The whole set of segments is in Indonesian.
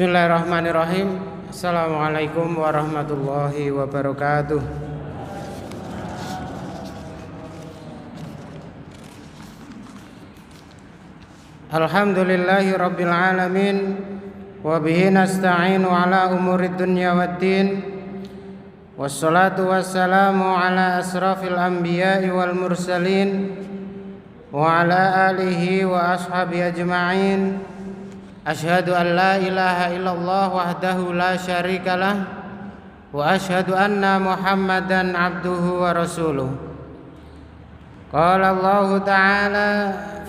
Bismillahirrahmanirrahim. Assalamualaikum warahmatullahi wabarakatuh. Alhamdulillahi rabbil alamin, wa bihi nasta'inu ala umurid dunya waddin, wassalatu wassalamu ala asrafil anbiya'i wal mursalin, wa ala alihi wa ashabi ajma'in. Asyhadu an la ilaha illallah wahdahu la syarikalah, wa asyhadu anna Muhammadan abduhu wa rasuluh. Qala Allah ta'ala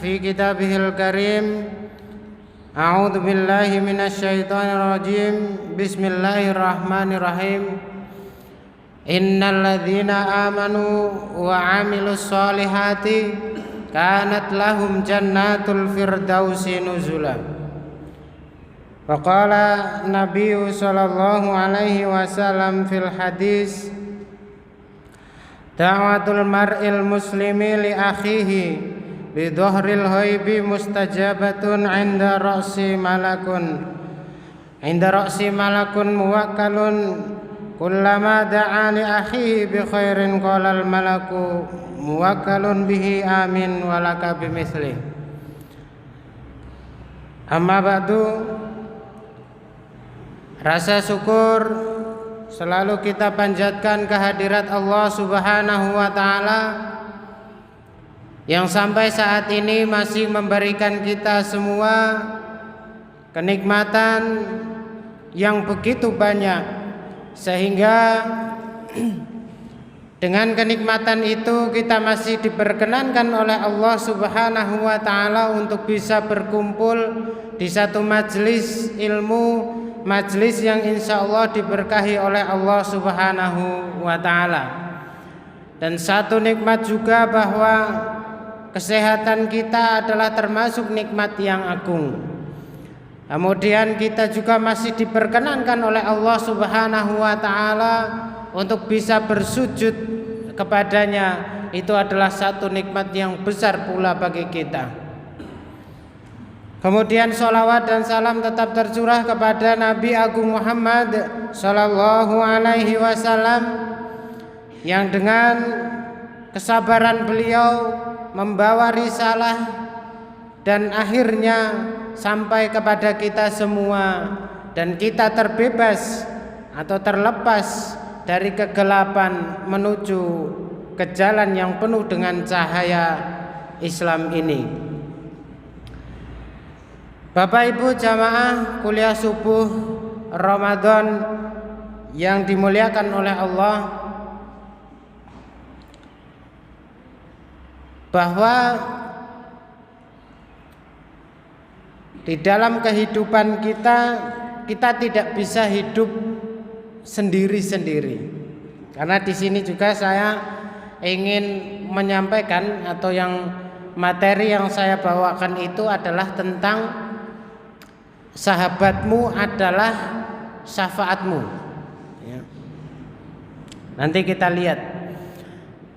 fi kitabihil karim, a'udzu billahi minasy syaithanir rajim. Bismillahirrahmanirrahim. Innal ladzina amanu wa 'amilus sholihati kanat lahum jannatul firdausi nuzula. Faqala Nabi sallallahu alaihi wasallam fil hadis, da'watul mar'il muslimi li akhihi bi dhahril ghaibi mustajabatun 'inda ra'si malakun muwakkalun kullama da'a li akhihi bi khairin qala al malaku muwakkalun bihi amin walaka bimithli. Amma ba'du. Rasa syukur selalu kita panjatkan kehadirat Allah Subhanahu wa ta'ala yang sampai saat ini masih memberikan kita semua kenikmatan yang begitu banyak, sehingga dengan kenikmatan itu kita masih diperkenankan oleh Allah Subhanahu wa ta'ala untuk bisa berkumpul di satu majelis ilmu, majelis yang insya Allah diberkahi oleh Allah Subhanahu wa ta'ala. Dan satu nikmat juga bahwa kesehatan kita adalah termasuk nikmat yang agung. Kemudian kita juga masih diperkenankan oleh Allah Subhanahu wa ta'ala untuk bisa bersujud kepadanya. Itu adalah satu nikmat yang besar pula bagi kita. Kemudian sholawat dan salam tetap tercurah kepada Nabi Agung Muhammad sallallahu alaihi wasallam, yang dengan kesabaran beliau membawa risalah dan akhirnya sampai kepada kita semua, dan kita terbebas atau terlepas dari kegelapan menuju ke jalan yang penuh dengan cahaya Islam ini. Bapak Ibu jamaah kuliah subuh Ramadan yang dimuliakan oleh Allah, bahwa di dalam kehidupan kita tidak bisa hidup sendiri-sendiri. Karena di sini juga saya ingin menyampaikan, atau yang materi yang saya bawakan itu adalah tentang sahabatmu adalah syafaatmu. Nanti kita lihat.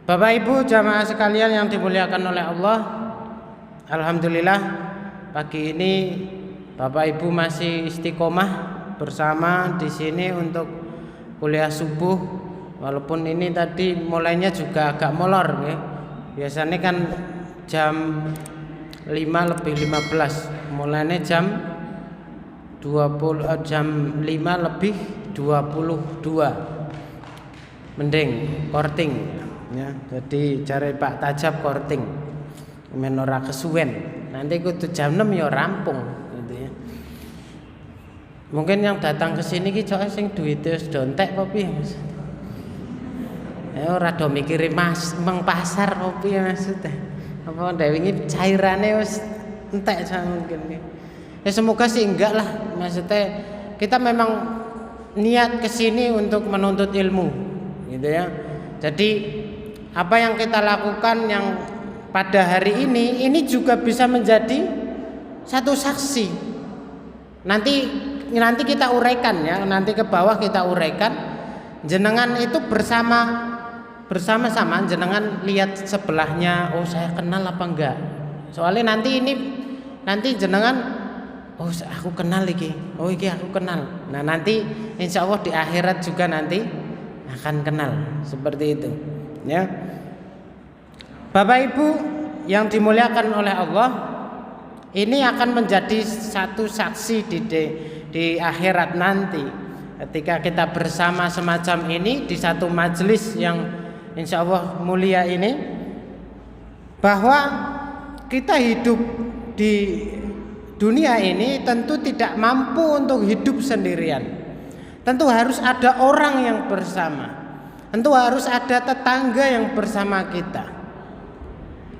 Bapak Ibu jamaah sekalian yang dimuliakan oleh Allah, alhamdulillah pagi ini Bapak Ibu masih istiqomah bersama di sini untuk kuliah subuh. Walaupun ini tadi mulainya juga agak molor ya. Biasanya kan jam 5:15, mulainya jam 5:22. Mending korting ya. Jadi cari Pak Tajab korting men ora kesuwen. Nanti kudu jam 6 ya rampung gitu ya. Mungkin yang datang ke sini ki coke sing duwite wis do entek apa piye Mas? Ya ora do mikire Mas meng pasar apa piye maksudnya. Apa ndek wingi cairane wis entek mungkin. Ya semoga sih enggak lah, maksudnya kita memang niat kesini untuk menuntut ilmu gitu ya. Jadi apa yang kita lakukan yang pada hari ini juga bisa menjadi satu saksi. Nanti kita uraikan ya, nanti ke bawah kita uraikan. Jenengan itu bersama-sama jenengan lihat sebelahnya, oh saya kenal apa enggak. Soalnya nanti jenengan oh aku kenal iki, oh iki aku kenal. Nah nanti insya Allah di akhirat juga nanti akan kenal seperti itu, ya. Bapak Ibu yang dimuliakan oleh Allah, ini akan menjadi satu saksi di akhirat nanti ketika kita bersama semacam ini di satu majelis yang insya Allah mulia ini, bahwa kita hidup di dunia ini tentu tidak mampu untuk hidup sendirian. Tentu harus ada orang yang bersama, tentu harus ada tetangga yang bersama kita.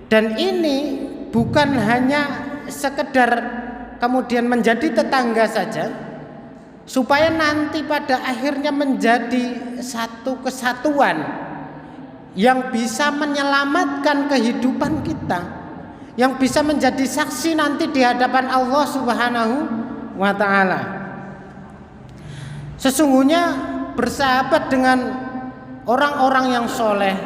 Dan ini bukan hanya sekedar kemudian menjadi tetangga saja, supaya nanti pada akhirnya menjadi satu kesatuan yang bisa menyelamatkan kehidupan kita, yang bisa menjadi saksi nanti di hadapan Allah Subhanahu wa ta'ala. Sesungguhnya bersahabat dengan orang-orang yang soleh,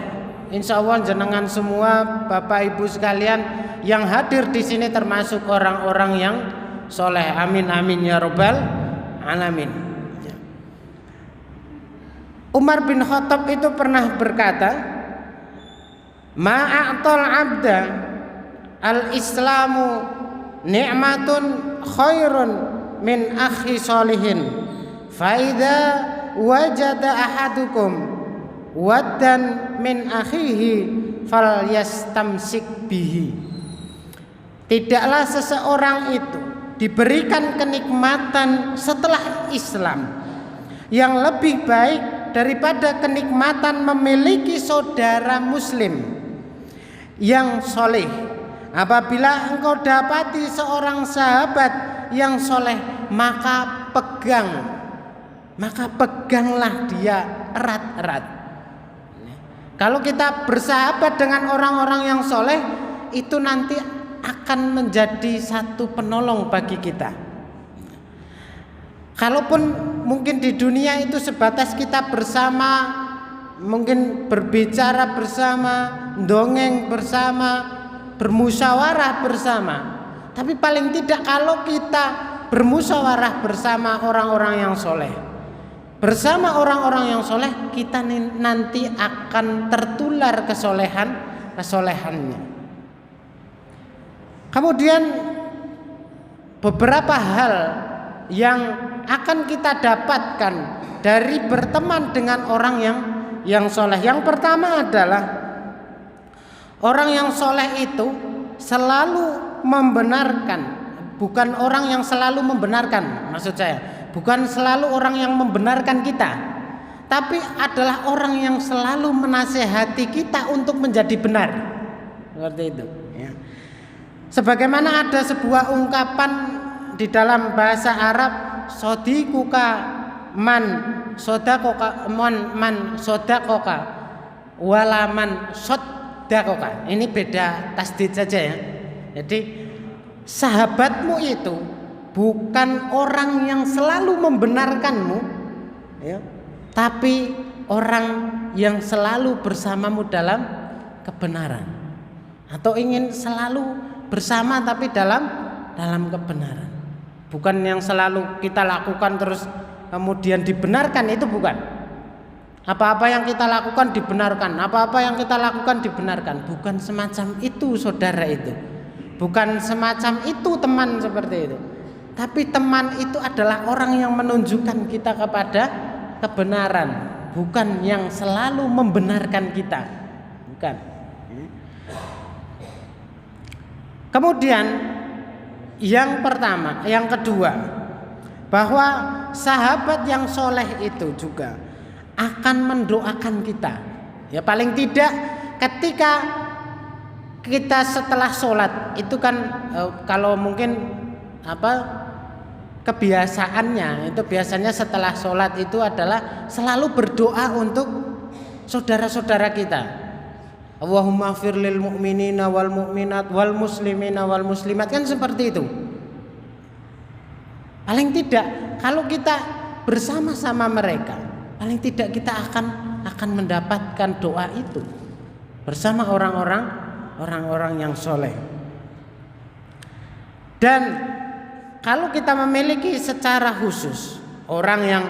insya Allah jenengan semua Bapak Ibu sekalian yang hadir di sini termasuk orang-orang yang soleh. Amin amin ya robbal alamin. Umar bin Khattab itu pernah berkata, ma'atal abda al-islamu ni'matun khairun min akhi solihin faida wajada ahadukum waddan min akhihi falyastamsik bihi. Tidaklah seseorang itu diberikan kenikmatan setelah Islam yang lebih baik daripada kenikmatan memiliki saudara muslim yang soleh. Apabila engkau dapati seorang sahabat yang soleh, maka peganglah dia erat-erat. Kalau kita bersahabat dengan orang-orang yang soleh, itu nanti akan menjadi satu penolong bagi kita. Kalaupun mungkin di dunia itu sebatas kita bersama, mungkin berbicara bersama, dongeng bersama, bermusyawarah bersama, tapi paling tidak kalau kita bermusyawarah bersama orang-orang yang soleh, bersama orang-orang yang soleh, kita nanti akan tertular kesolehannya. Kemudian beberapa hal yang akan kita dapatkan dari berteman dengan orang yang soleh. Yang pertama adalah orang yang soleh itu selalu membenarkan, bukan orang yang selalu membenarkan, maksud saya bukan selalu orang yang membenarkan kita, tapi adalah orang yang selalu menasehati kita untuk menjadi benar, seperti itu ya. Sebagaimana ada sebuah ungkapan di dalam bahasa Arab, sodikuka man sodakoka man sodakoka walaman sodakoka. Ini beda tasdid saja ya. Jadi sahabatmu itu bukan orang yang selalu membenarkanmu ya, tapi orang yang selalu bersamamu dalam kebenaran, atau ingin selalu bersama tapi dalam kebenaran. Bukan yang selalu kita lakukan terus kemudian dibenarkan, itu bukan. Apa-apa yang kita lakukan dibenarkan, apa-apa yang kita lakukan dibenarkan. Bukan semacam itu saudara itu. Bukan semacam itu teman seperti itu. Tapi teman itu adalah orang yang menunjukkan kita kepada kebenaran, bukan yang selalu membenarkan kita. Bukan. Kemudian yang pertama, yang kedua, bahwa sahabat yang soleh itu juga akan mendoakan kita. Ya paling tidak ketika kita setelah sholat itu kan kalau mungkin kebiasaannya itu biasanya setelah sholat itu adalah selalu berdoa untuk saudara-saudara kita. Allahumma ighfir lil mu'minina wal mu'minat wal muslimina wal muslimat, kan seperti itu. Paling tidak kalau kita bersama-sama mereka, paling tidak kita akan mendapatkan doa itu bersama orang-orang yang soleh. Dan kalau kita memiliki secara khusus orang yang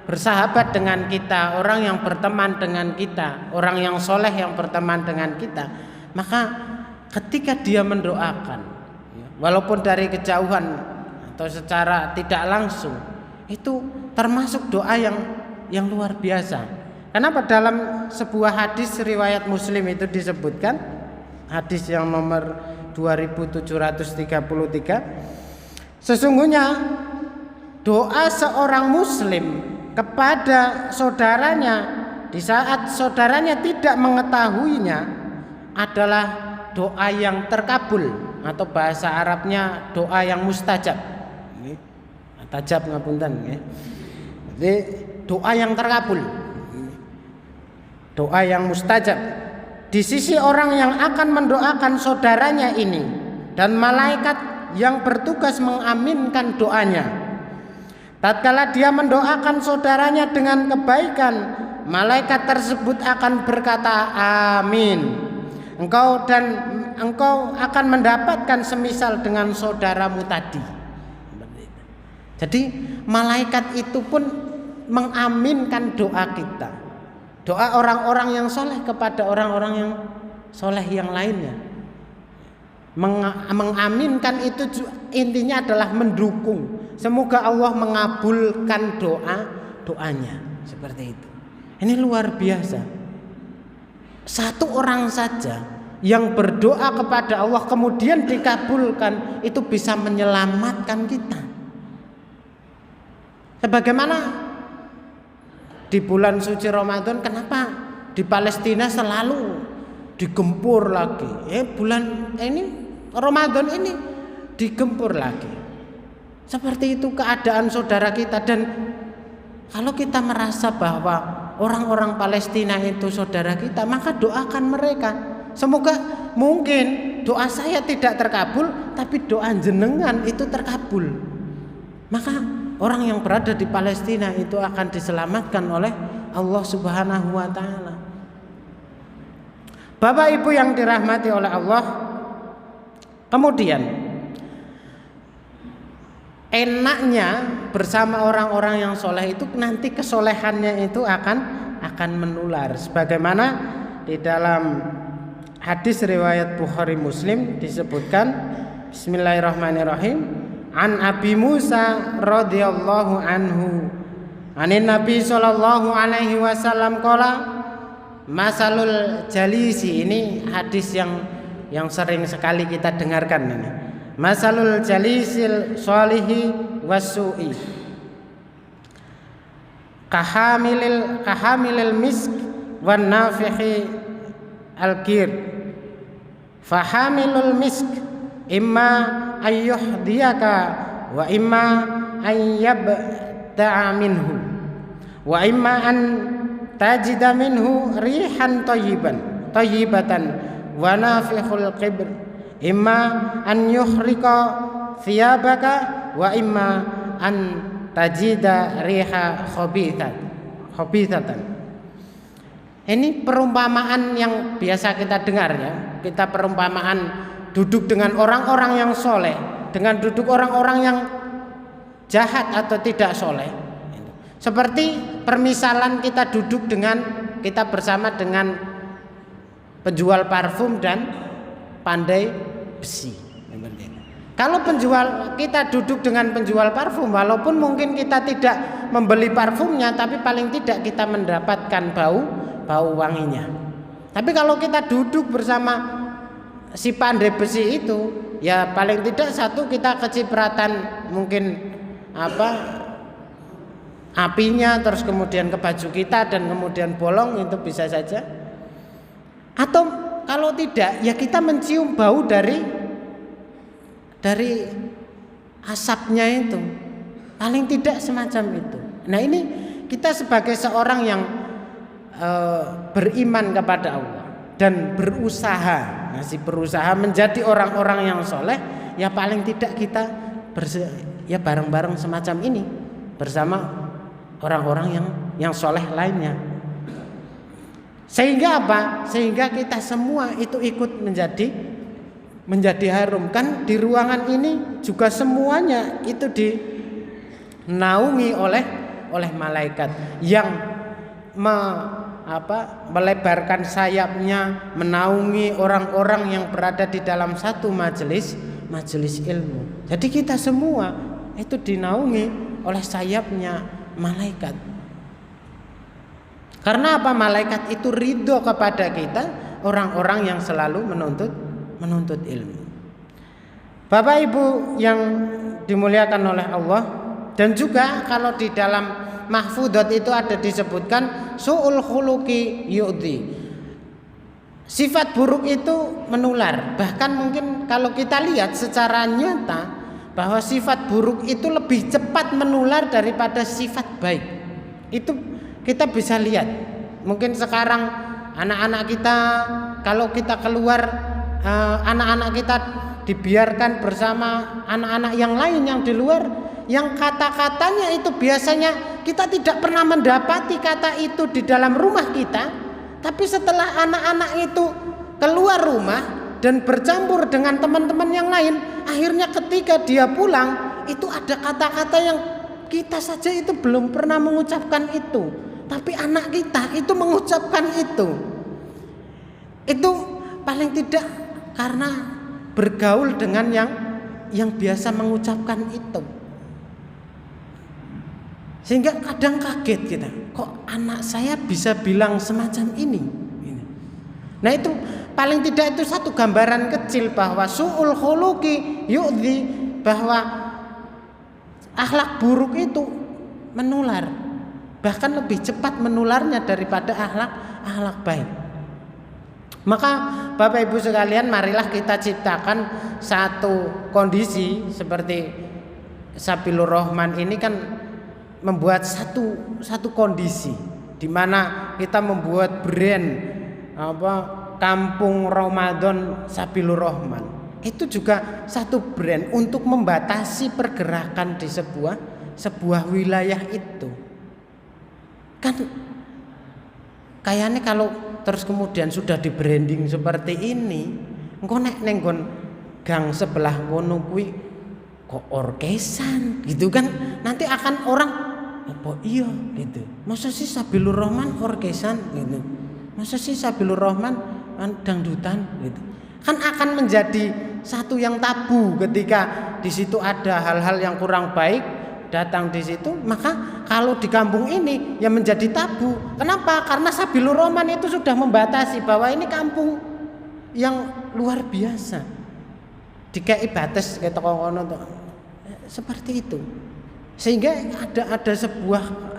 bersahabat dengan kita, orang yang berteman dengan kita, orang yang soleh yang berteman dengan kita, maka ketika dia mendoakan, walaupun dari kejauhan atau secara tidak langsung, itu termasuk doa yang luar biasa. Kenapa dalam sebuah hadis riwayat Muslim itu disebutkan, hadis yang nomor 2733, sesungguhnya doa seorang muslim kepada saudaranya di saat saudaranya tidak mengetahuinya adalah doa yang terkabul, atau bahasa Arabnya doa yang mustajab. Tajab ngapunten nggih. Jadi doa yang terkabul. Doa yang mustajab di sisi orang yang akan mendoakan saudaranya ini dan malaikat yang bertugas mengaminkan doanya. Tatkala dia mendoakan saudaranya dengan kebaikan, malaikat tersebut akan berkata amin. Engkau akan mendapatkan semisal dengan saudaramu tadi. Jadi malaikat itu pun mengaminkan doa kita, doa orang-orang yang soleh kepada orang-orang yang soleh yang lainnya. Mengaminkan itu intinya adalah mendukung. Semoga Allah mengabulkan doanya seperti itu. Ini luar biasa. Satu orang saja yang berdoa kepada Allah kemudian dikabulkan, itu bisa menyelamatkan kita. Sebagaimana di bulan suci Ramadan, kenapa di Palestina selalu digempur lagi? Bulan ini Ramadan ini digempur lagi. Seperti itu keadaan saudara kita. Dan kalau kita merasa bahwa orang-orang Palestina itu saudara kita, maka doakan mereka. Semoga mungkin doa saya tidak terkabul, tapi doa jenengan itu terkabul. Maka orang yang berada di Palestina itu akan diselamatkan oleh Allah Subhanahu wa taala. Bapak Ibu yang dirahmati oleh Allah, kemudian enaknya bersama orang-orang yang soleh itu nanti kesolehannya itu akan menular. Sebagaimana di dalam hadis riwayat Bukhari Muslim disebutkan, bismillahirrahmanirrahim, an Abi Musa radhiyallahu anhu anin Nabi sallallahu alaihi wasallam qala masalul jalisi. Ini hadis yang sering sekali kita dengarkan ini. Masalul jalisil sholihi wasu'i kahamilil misk wan nafihi al-kir. Fahamilul misk imma ayyuhdiyaka wa imma ayyabta'a minhu wa imma an tajida minhu rihan tayyibatan wa nafikhul qibr imma an yuhrika thiyabaka wa imma an tajida riha khabithatan. Ini perumpamaan yang biasa kita dengar ya. Kita perumpamaan duduk dengan orang-orang yang soleh, dengan duduk orang-orang yang jahat atau tidak soleh. Seperti permisalan kita duduk kita bersama dengan penjual parfum dan pandai besi. Kalau kita duduk dengan penjual parfum, walaupun mungkin kita tidak membeli parfumnya, tapi paling tidak kita mendapatkan bau wanginya. Tapi kalau kita duduk bersama si pandai besi itu, ya paling tidak satu kita kecipratan mungkin apinya, terus kemudian ke baju kita dan kemudian bolong, itu bisa saja. Atau kalau tidak, ya kita mencium bau dari asapnya itu, paling tidak semacam itu. Nah ini kita sebagai seorang yang beriman kepada Allah dan berusaha menjadi orang-orang yang soleh, ya paling tidak kita bareng-bareng semacam ini bersama orang-orang yang soleh lainnya. Sehingga apa? Sehingga kita semua itu ikut menjadi menjadi harum. Kan di ruangan ini juga semuanya itu dinaungi oleh malaikat yang melebarkan sayapnya menaungi orang-orang yang berada di dalam satu majelis ilmu. Jadi kita semua itu dinaungi oleh sayapnya malaikat. Karena apa? Malaikat itu ridho kepada kita, orang-orang yang selalu menuntut ilmu. Bapak Ibu yang dimuliakan oleh Allah, dan juga kalau di dalam mahfudzat itu ada disebutkan su'ul khuluqi yu'dhi. Sifat buruk itu menular. Bahkan mungkin kalau kita lihat secara nyata bahwa sifat buruk itu lebih cepat menular daripada sifat baik. Itu kita bisa lihat. Mungkin sekarang anak-anak kita, kalau kita keluar, anak-anak kita dibiarkan bersama anak-anak yang lain yang di luar, yang kata-katanya itu biasanya kita tidak pernah mendapati kata itu di dalam rumah kita. Tapi setelah anak-anak itu keluar rumah dan bercampur dengan teman-teman yang lain, akhirnya ketika dia pulang itu ada kata-kata yang kita saja itu belum pernah mengucapkan itu, tapi anak kita itu mengucapkan itu. Itu paling tidak karena bergaul dengan yang biasa mengucapkan itu. Sehingga kadang kaget kita, kok anak saya bisa bilang semacam ini. Nah itu paling tidak itu satu gambaran kecil bahwa su'ul khuluqi yu'dhi, bahwa akhlak buruk itu menular, bahkan lebih cepat menularnya daripada akhlak baik. Maka Bapak Ibu sekalian, marilah kita ciptakan satu kondisi seperti Sabilur Rahman ini kan membuat satu kondisi di mana kita membuat brand Kampung Ramadan Sabilur Rahman. Itu juga satu brand untuk membatasi pergerakan di sebuah wilayah itu. Kan kayaknya kalau terus kemudian sudah di branding seperti ini, engko nek ning gang sebelah kono kuwi kok orkesan gitu kan, nanti akan orang apa iya gitu. Masa sih Sabilur Rahman orkesan gitu. Masa sih Sabilur Rahman dangdutan gitu. Kan akan menjadi satu yang tabu ketika di situ ada hal-hal yang kurang baik datang di situ, maka kalau di kampung ini ya menjadi tabu. Kenapa? Karena Sabilur Rahman itu sudah membatasi bahwa ini kampung yang luar biasa. Dikai batas kayak kono seperti itu. Sehingga ada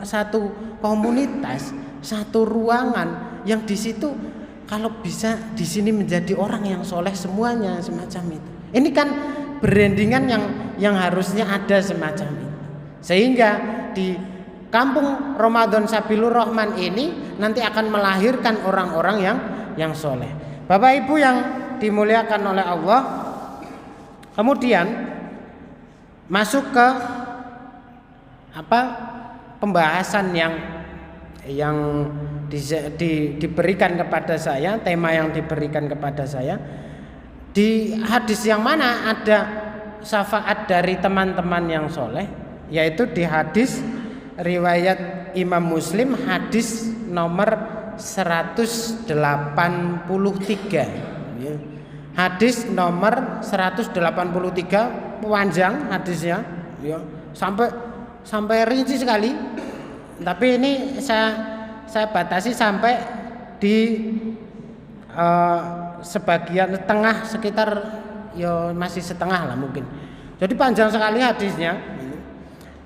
satu komunitas, satu ruangan yang di situ kalau bisa di sini menjadi orang yang soleh semuanya semacam itu. Ini kan brandingan yang harusnya ada semacam itu. Sehingga di Kampung Ramadan Sabilur Rahman ini nanti akan melahirkan orang-orang yang soleh. Bapak Ibu yang dimuliakan oleh Allah, kemudian masuk ke pembahasan yang diberikan kepada saya, tema yang diberikan kepada saya. Di hadis yang mana ada syafaat dari teman-teman yang soleh, yaitu di hadis riwayat Imam Muslim, hadis nomor 183. Hadis nomor 183, panjang hadisnya ya, sampai rinci sekali. Tapi ini saya batasi sampai di sebagian tengah, sekitar ya masih setengah lah mungkin. Jadi panjang sekali hadisnya.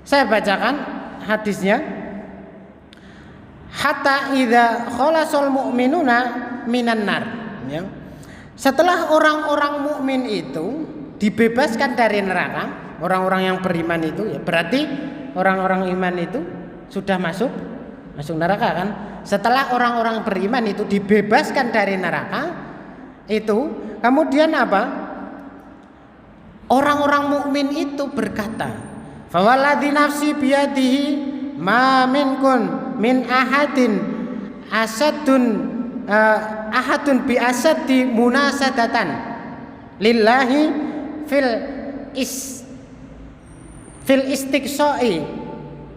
Saya bacakan hadisnya. Hatta idza khalasal mu'minuna minan nar, ya. Setelah orang-orang mukmin itu dibebaskan dari neraka, orang-orang yang beriman itu ya, berarti orang-orang iman itu sudah masuk neraka kan. Setelah orang-orang beriman itu dibebaskan dari neraka itu, kemudian apa? Orang-orang mukmin itu berkata, "Fawalladzi nafsi biyadihi ma minkun min ahadin ahadun bi asaddi munasadatan lillahi fil istiqsai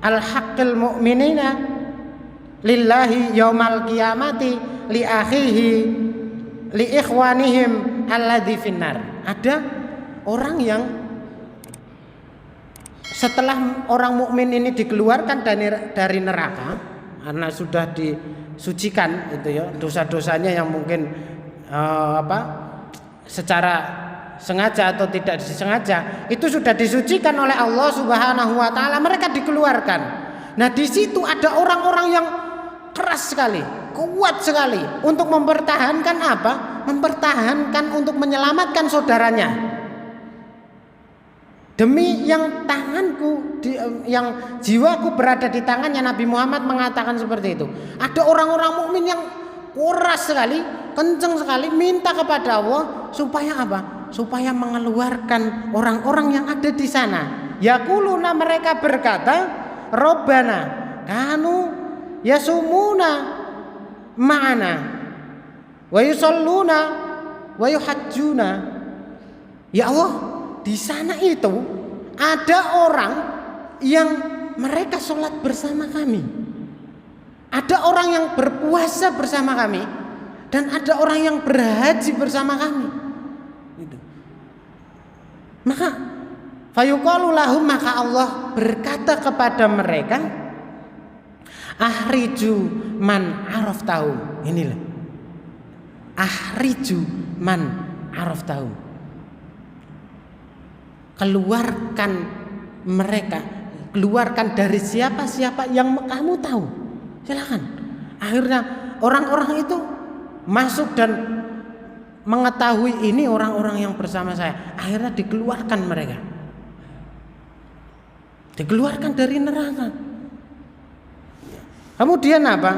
al haqqil mu'minina lillahi yaumal qiyamati li akhihi li ikhwanihim alladzi finnar. Ada orang yang setelah orang mukmin ini dikeluarkan dari neraka karena sudah disucikan itu ya, dosa-dosanya yang mungkin secara sengaja atau tidak disengaja itu sudah disucikan oleh Allah Subhanahu wa taala, mereka dikeluarkan. Nah, di situ ada orang-orang yang keras sekali, kuat sekali untuk mempertahankan apa? Mempertahankan untuk menyelamatkan saudaranya. Demi yang tanganku, yang jiwaku berada di tangannya, Nabi Muhammad mengatakan seperti itu. Ada orang-orang mukmin yang keras sekali, kenceng sekali minta kepada Allah supaya apa? Supaya mengeluarkan orang-orang yang ada di sana. Yaquluna, mereka berkata, Rabbana kanu yasumuna ma'ana wa yusalluna wa yuhajjuna. Ya Allah, di sana itu ada orang yang mereka sholat bersama kami, ada orang yang berpuasa bersama kami, dan ada orang yang berhaji bersama kami. Gitu. Maka fayuqalu lahum, maka Allah berkata kepada mereka, ahriju man araftahu. Inilah ahriju man araftahu, keluarkan mereka, keluarkan dari siapa-siapa yang kamu tahu, silakan. Akhirnya orang-orang itu masuk dan mengetahui ini orang-orang yang bersama saya. Akhirnya dikeluarkan mereka, dikeluarkan dari neraka. Kemudian apa?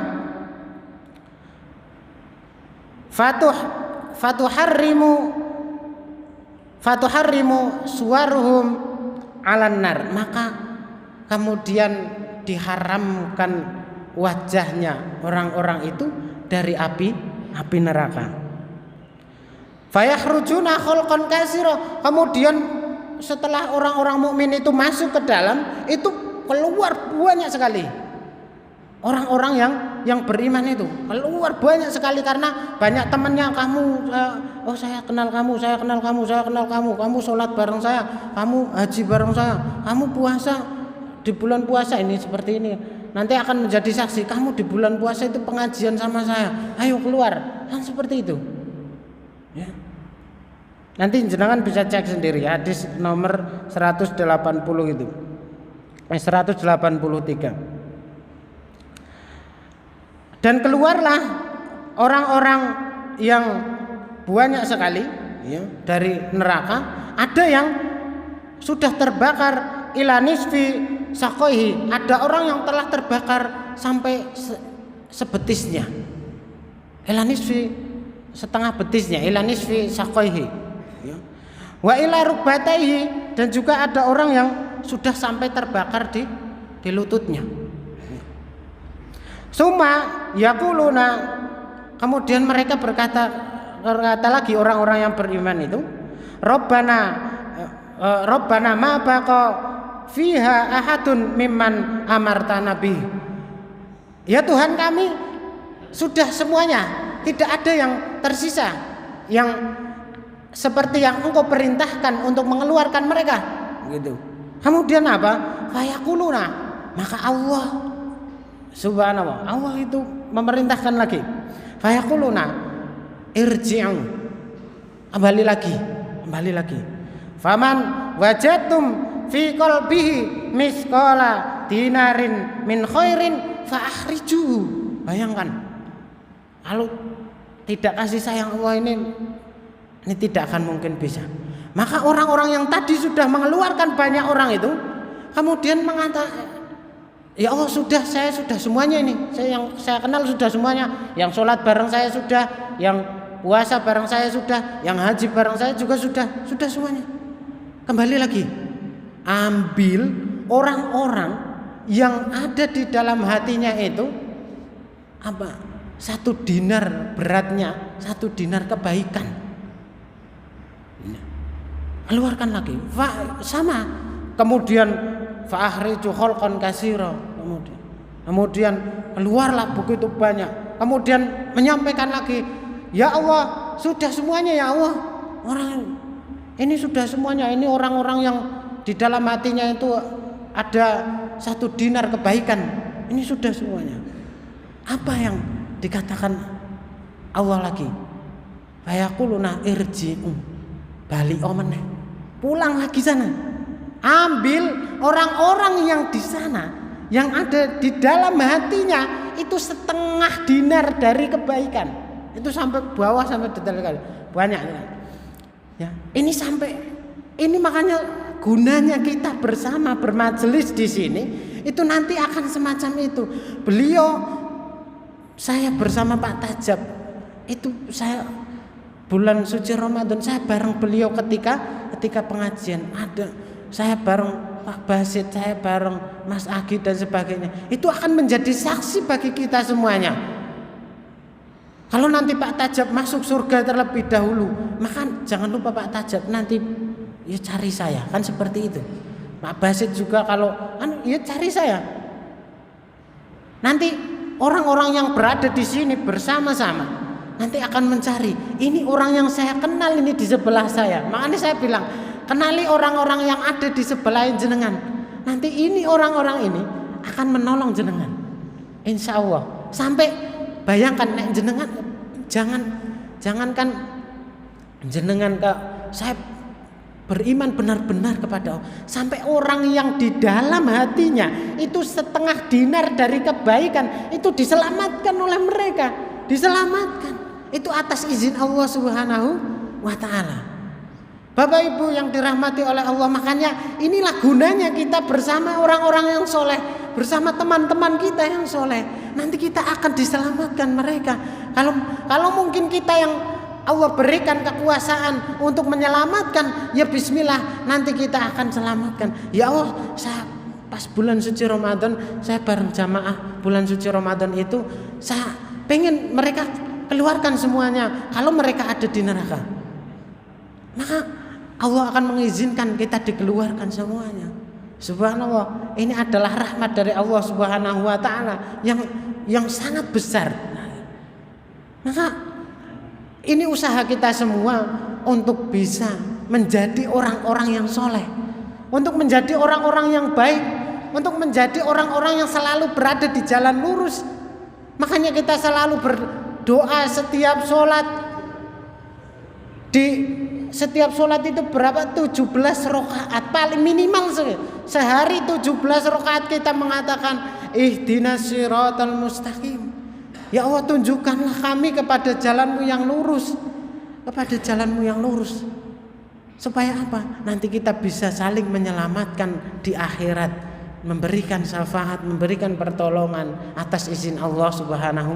Fatuharrimu suwaruhum alan nar, maka kemudian diharamkan wajahnya orang-orang itu dari api neraka. Fayakhrujuna khalqan katsira, kemudian setelah orang-orang mukmin itu masuk ke dalam, itu keluar banyak sekali orang-orang yang beriman, itu keluar banyak sekali karena banyak temannya. Saya kenal kamu, saya kenal kamu, saya kenal kamu. Kamu sholat bareng saya, kamu haji bareng saya, kamu puasa di bulan puasa ini seperti ini. Nanti akan menjadi saksi, kamu di bulan puasa itu pengajian sama saya. Ayo keluar, kan seperti itu. Ya. Nanti jenengan bisa cek sendiri, hadis nomor 180 itu. 183. Dan keluarlah orang-orang yang banyak sekali ya, dari neraka. Ada yang sudah terbakar ila nisfi saqaihi, ada orang yang telah terbakar sampai sebetisnya. Ila nisfi, setengah betisnya, ila nisfi saqaihi ya. Wa ila rukbataihi, dan juga ada orang yang sudah sampai terbakar di lututnya. Suma yaquluna, kemudian mereka berkata lagi orang-orang yang beriman itu, Rabbana ma baqa fiha ahadun mimman amartana bih. Ya Tuhan kami, sudah semuanya, tidak ada yang tersisa yang seperti yang Engkau perintahkan untuk mengeluarkan mereka, gitu. Kemudian apa? Fayaquluna, maka Allah Subhanallah, Allah itu memerintahkan lagi. Fayaquluna irji'u, kembali lagi. Faman wajadtum fi qalbihi misqala dinarin min khairin fa akhrijuhu. Bayangkan, kalau tidak kasih sayang Allah ini tidak akan mungkin bisa. Maka orang-orang yang tadi sudah mengeluarkan banyak orang itu kemudian mengatakan, ya Allah, saya sudah semuanya ini. Saya kenal sudah semuanya. Yang sholat bareng saya sudah, yang puasa bareng saya sudah, yang haji bareng saya juga sudah semuanya. Kembali lagi, ambil orang-orang yang ada di dalam hatinya itu apa? 1 dinar beratnya, 1 dinar kebaikan. keluarkan lagi. Sama. Kemudian fa akhriju khalqan katsira. Kemudian keluarlah begitu banyak. Kemudian menyampaikan lagi, ya Allah, sudah semuanya ya Allah. Orang ini sudah semuanya. Ini orang-orang yang di dalam hatinya itu ada 1 dinar kebaikan. Ini sudah semuanya. Apa yang dikatakan Allah lagi? Fayaquluna irji'u, balik meneh. Pulang lagi sana. Ambil orang-orang yang di sana, yang ada di dalam hatinya itu 1/2 dinar dari kebaikan. Itu sampai bawah, sampai detail kali. Banyak ya. Ini makanya gunanya kita bersama bermajelis di sini itu nanti akan semacam itu. Saya bersama Pak Tajab itu, saya bulan suci Ramadan saya bareng beliau ketika pengajian, saya bareng Pak Basit, saya bareng Mas Agi dan sebagainya. Itu akan menjadi saksi bagi kita semuanya. Kalau nanti Pak Tajab masuk surga terlebih dahulu, maka jangan lupa Pak Tajab nanti ya cari saya, kan seperti itu. Pak Basit juga kalau ya cari saya. Nanti orang-orang yang berada di sini bersama-sama nanti akan mencari, ini orang yang saya kenal ini di sebelah saya. Makanya saya bilang, kenali orang-orang yang ada di sebelah jenengan. Nanti ini orang-orang ini akan menolong jenengan, insya Allah. Sampai bayangkan nek jenengan, jangankan jenengan saya beriman benar-benar kepada Allah, sampai orang yang di dalam hatinya itu 1/2 dinar dari kebaikan itu diselamatkan oleh mereka, diselamatkan itu atas izin Allah Subhanahu wa ta'ala. Bapak Ibu yang dirahmati oleh Allah, makanya inilah gunanya kita bersama orang-orang yang soleh, bersama teman-teman kita yang soleh. Nanti kita akan diselamatkan mereka. Kalau mungkin kita yang Allah berikan kekuasaan untuk menyelamatkan, ya bismillah, nanti kita akan selamatkan. Ya Allah, saya pas bulan suci Ramadan, saya bareng jamaah bulan suci Ramadan itu, saya pengen mereka keluarkan semuanya. Kalau mereka ada di neraka, maka Allah akan mengizinkan kita dikeluarkan semuanya. Subhanallah, ini adalah rahmat dari Allah Subhanahu wa ta'ala yang sangat besar. Maka ini usaha kita semua untuk bisa menjadi orang-orang yang soleh, untuk menjadi orang-orang yang baik, untuk menjadi orang-orang yang selalu berada di jalan lurus. Makanya kita selalu berdoa setiap sholat. Di setiap sholat itu berapa? 17 rakaat paling minimal sehari 17 rakaat kita mengatakan ihdinas siratal mustaqim. Ya Allah, tunjukkanlah kami kepada jalanmu yang lurus, kepada jalanmu yang lurus. Supaya apa? Nanti kita bisa saling menyelamatkan di akhirat, memberikan syafaat, memberikan pertolongan atas izin Allah Subhanahu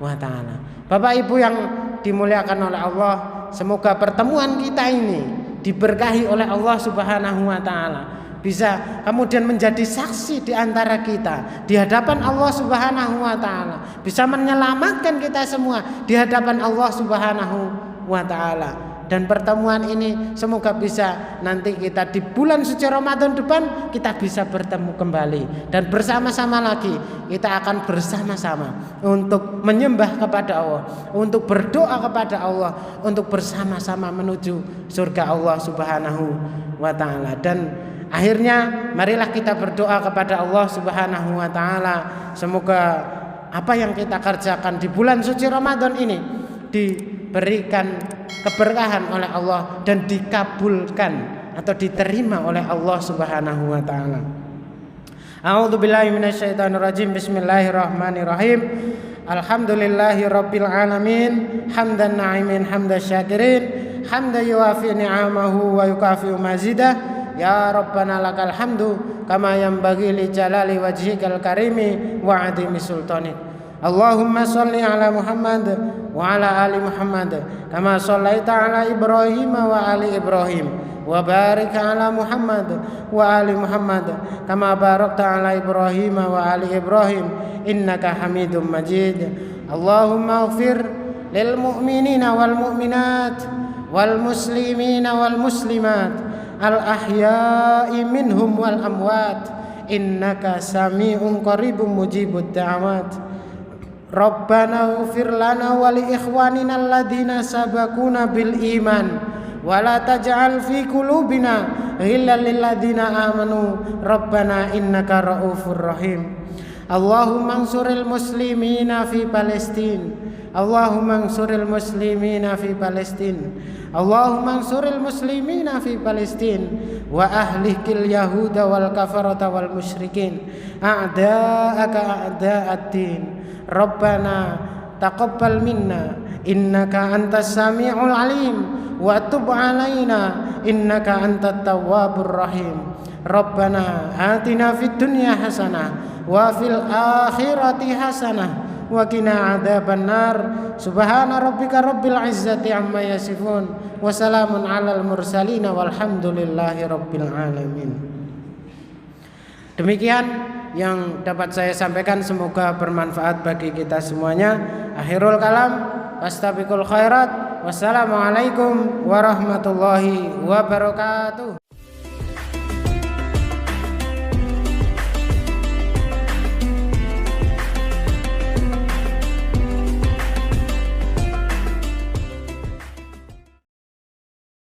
wa ta'ala. Bapak Ibu yang dimuliakan oleh Allah, semoga pertemuan kita ini diberkahi oleh Allah Subhanahu wa ta'ala, bisa kemudian menjadi saksi di antara kita di hadapan Allah Subhanahu wa ta'ala, bisa menyelamatkan kita semua di hadapan Allah Subhanahu wa ta'ala. Dan pertemuan ini semoga bisa nanti kita di bulan suci Ramadan depan kita bisa bertemu kembali dan bersama-sama lagi kita akan bersama-sama untuk menyembah kepada Allah, untuk berdoa kepada Allah, untuk bersama-sama menuju surga Allah Subhanahu wa ta'ala. Dan akhirnya marilah kita berdoa kepada Allah Subhanahu wa ta'ala, semoga apa yang kita kerjakan di bulan suci Ramadan ini diberikan keberkahan oleh Allah dan dikabulkan atau diterima oleh Allah Subhanahu wa taala. A'udzubillahi minasyaitonirrajim. Bismillahirrahmanirrahim. Alhamdulillahirabbil alamin, hamdan na'imin hamdan syakirin, hamdan yuwafi ni'amahu wa yukafi'u mazidah. Ya Rabbana lakal hamdu kama yanbaghi li jalali wajhikal karimi wa 'azimi sultanik. Allahumma sholli ala Muhammad wa ala ali Muhammad kama shallaita ala Ibrahim wa ali Ibrahim wa barik ala Muhammad wa ali Muhammad kama barakta ala Ibrahim wa ali Ibrahim innaka Hamidum Majid. Allahumma ighfir lil mu'minina wal mu'minat wal muslimina wal muslimat al ahya'i minhum wal amwat innaka sami'un qaribun mujibud da'awat. Rabbana ighfir lana wa li ikhwanina alladhina sabaquna bil iman wa la taj'al fi qulubina ghillan lil ladzina amanu rabbana innaka raufur rahim. Allahumma ansuril muslimina fi Palestin. Allahumma ansuril muslimina fi Palestin. Allahumma ansuril muslimina fi Palestin wa ahlikil yahuda wal kafarata wal musyrikin a'da'aka a'da'ad-din. Rabbana taqabbal minna innaka antas sami'ul alim wa tub alaina innaka antat tawwabur rahim. Rabbana atina fid dunya hasanah wa fil akhirati hasanah wa qina adzabannar. Subhana rabbika rabbil izzati amma yasifun wa salamun alal mursalin walhamdulillahi rabbil alamin. Demikian yang dapat saya sampaikan, semoga bermanfaat bagi kita semuanya. Akhirul kalam, fastabiqul khairat. Wassalamualaikum warahmatullahi wabarakatuh.